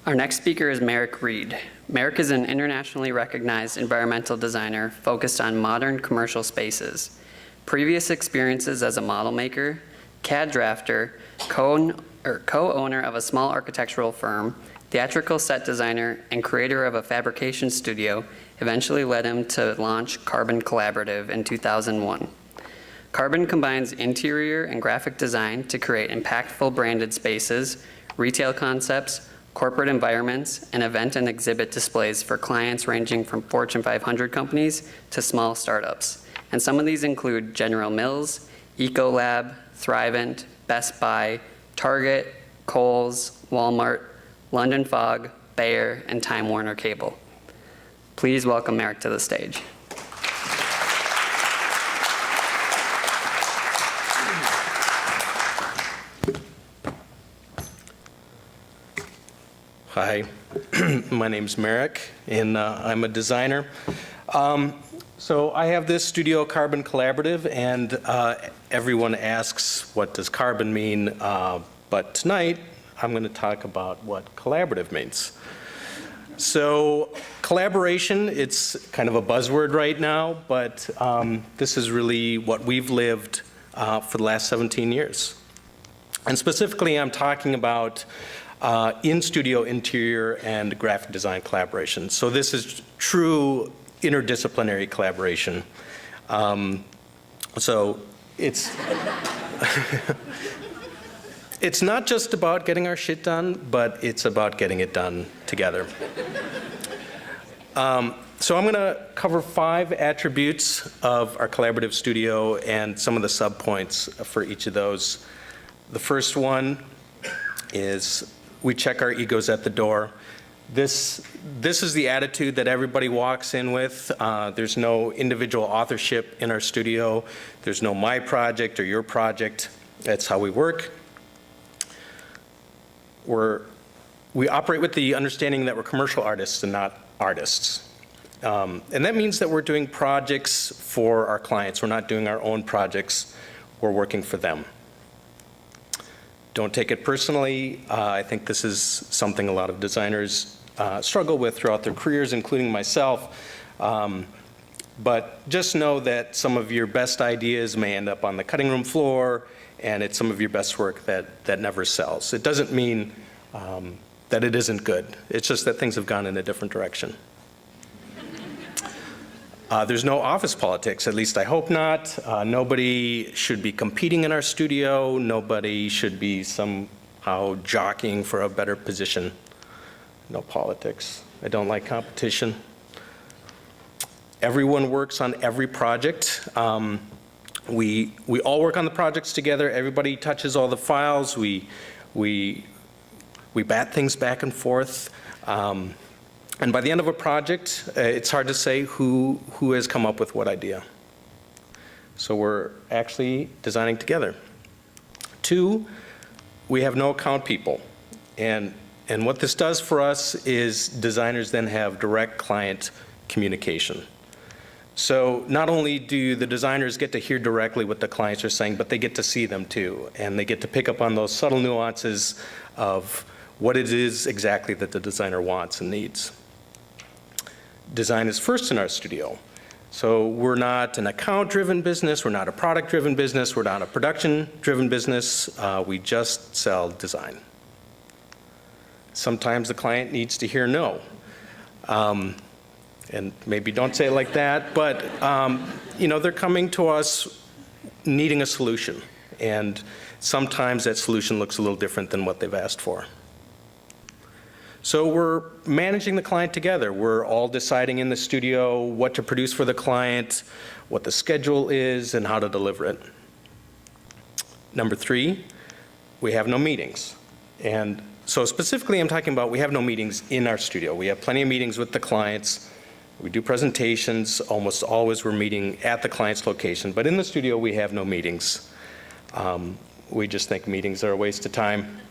Our next speaker is Merrick Reed. Merrick is an internationally recognized environmental designer focused on modern commercial spaces. Previous experiences as a model maker, CAD drafter, co-owner of a small architectural firm, theatrical set designer, and creator of a fabrication studio eventually led him to launch Carbon Collaborative in 2001. Carbon combines interior and graphic design to create impactful branded spaces, retail concepts, corporate environments, and event and exhibit displays for clients ranging from Fortune 500 companies to small startups. And some of these include General Mills, Ecolab, Thrivent, Best Buy, Target, Kohl's, Walmart, London Fog, Bayer, and Time Warner Cable. Please welcome Merrick to the stage. Hi, my name's Merrick, and I'm a designer. So I have this studio, Carbon Collaborative, and everyone asks, what does carbon mean? But tonight, I'm going to talk about what collaborative means. So collaboration, it's kind of a buzzword right now, but this is really what we've lived for the last 17 years. And specifically, I'm talking about in-studio interior and graphic design collaboration. So this is true interdisciplinary collaboration. So it's it's not just about getting our shit done, but it's about getting it done together. So I'm going to cover 5 attributes of our collaborative studio and some of the subpoints for each of those. The first one is we check our egos at the door. This is the attitude that everybody walks in with. There's no individual authorship in our studio. There's no my project or your project. That's how we work. We operate with the understanding that we're commercial artists and not artists. And that means that we're doing projects for our clients. We're not doing our own projects. We're working for them. Don't take it personally. I think this is something a lot of designers struggle with throughout their careers, including myself. But just know that some of your best ideas may end up on the cutting room floor, and it's some of your best work that never sells. It doesn't mean that it isn't good. It's just that things have gone in a different direction. There's no office politics, at least I hope not. Nobody should be competing in our studio. Nobody should be somehow jockeying for a better position. No politics. I don't like competition. Everyone works on every project. We all work on the projects together. Everybody touches all the files. We bat things back and forth. And by the end of a project, it's hard to say who has come up with what idea. So we're actually designing together. 2, we have no account people. And what this does for us is designers then have direct client communication. So not only do the designers get to hear directly what the clients are saying, but they get to see them too. And they get to pick up on those subtle nuances of what it is exactly that the designer wants and needs. Design is first in our studio. So we're not an account-driven business, we're not a product-driven business, we're not a production-driven business, we just sell design. Sometimes the client needs to hear no. And maybe don't say it like that, but they're coming to us needing a solution. And sometimes that solution looks a little different than what they've asked for. So we're managing the client together. We're all deciding in the studio what to produce for the client, what the schedule is, and how to deliver it. Number 3, we have no meetings. And so specifically I'm talking about we have no meetings in our studio. We have plenty of meetings with the clients. We do presentations. Almost always we're meeting at the client's location. But in the studio we have no meetings. We just think meetings are a waste of time.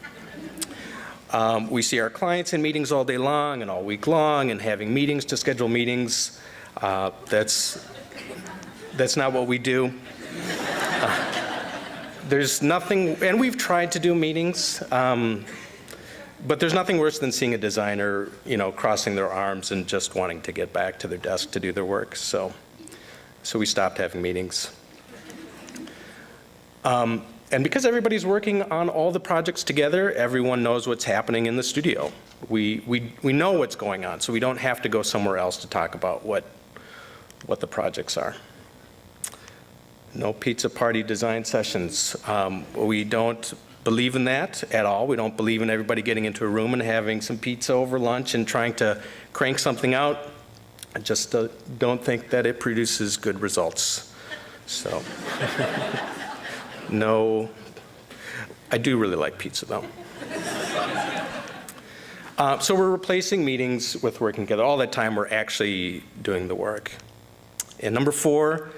We see our clients in meetings all day long and all week long and having meetings to schedule meetings. That's not what we do. There's nothing, and we've tried to do meetings. But there's nothing worse than seeing a designer, crossing their arms and just wanting to get back to their desk to do their work. So we stopped having meetings. And because everybody's working on all the projects together, everyone knows what's happening in the studio. We know what's going on, so we don't have to go somewhere else to talk about what the projects are. No pizza party design sessions. We don't believe in that at all. We don't believe in everybody getting into a room and having some pizza over lunch and trying to crank something out. I just don't think that it produces good results. So, no. I do really like pizza, though. So we're replacing meetings with working together. All that time, we're actually doing the work. And number 4,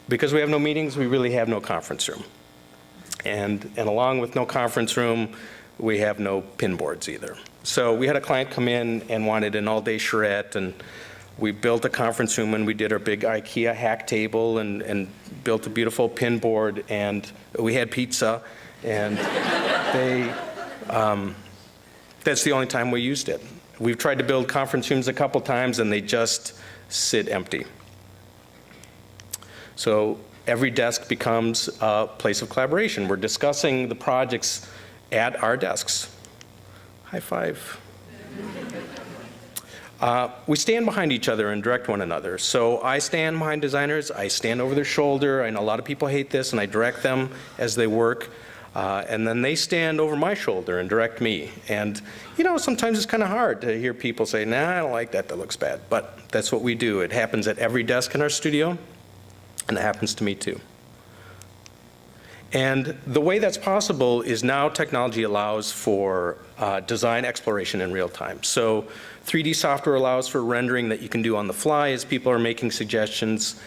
because we have no meetings, we really have no conference room. And along with no conference room, we have no pin boards either. So we had a client come in and wanted an all-day charrette, and we built a conference room, and we did our big IKEA hack table and built a beautiful pin board, and we had pizza, and that's the only time we used it. We've tried to build conference rooms a couple times, and they just sit empty. So every desk becomes a place of collaboration. We're discussing the projects at our desks. High five. We stand behind each other and direct one another. So I stand behind designers, I stand over their shoulder. I know a lot of people hate this, and I direct them as they work. And then they stand over my shoulder and direct me. And, sometimes it's kind of hard to hear people say, nah, I don't like that, that looks bad. But that's what we do. It happens at every desk in our studio, and it happens to me too. And the way that's possible is now technology allows for design exploration in real time. So 3D software allows for rendering that you can do on the fly as people are making suggestions.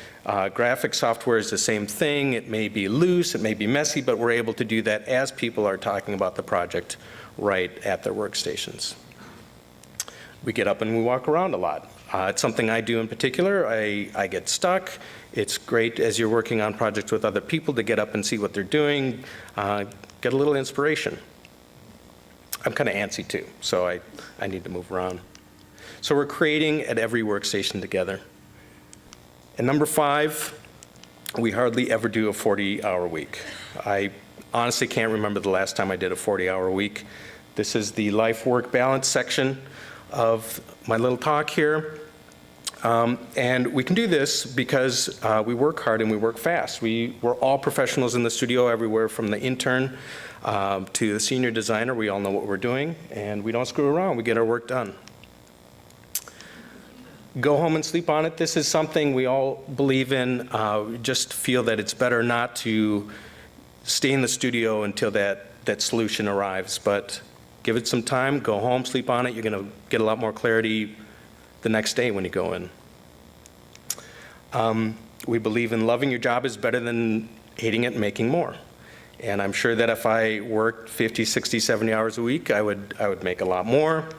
Graphic software is the same thing. It may be loose, it may be messy, but we're able to do that as people are talking about the project right at their workstations. We get up and we walk around a lot. It's something I do in particular. I get stuck. It's great as you're working on projects with other people to get up and see what they're doing, get a little inspiration. I'm kind of antsy too, so I need to move around. So we're creating at every workstation together. And number 5, we hardly ever do a 40-hour week. I honestly can't remember the last time I did a 40-hour week. This is the life-work balance section of my little talk here. And we can do this because we work hard and we work fast. We're all professionals in the studio, everywhere from the intern to the senior designer. We all know what we're doing, and we don't screw around. We get our work done. Go home and sleep on it. This is something we all believe in. We just feel that it's better not to stay in the studio until that solution arrives. But give it some time, go home, sleep on it. You're going to get a lot more clarity the next day when you go in. We believe in loving your job is better than hating it and making more. And I'm sure that if I worked 50, 60, 70 hours a week, I would make a lot more,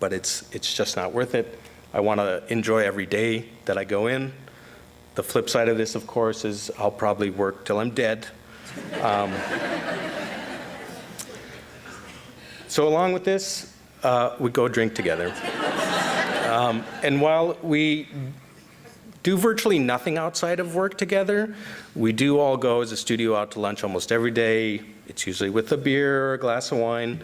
but it's just not worth it. I want to enjoy every day that I go in. The flip side of this, of course, is I'll probably work till I'm dead. So along with this, we go drink together. And while we do virtually nothing outside of work together, we do all go as a studio out to lunch almost every day. It's usually with a beer or a glass of wine.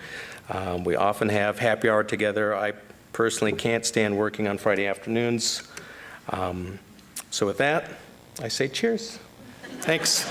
We often have happy hour together. I personally can't stand working on Friday afternoons. So with that, I say cheers. Thanks.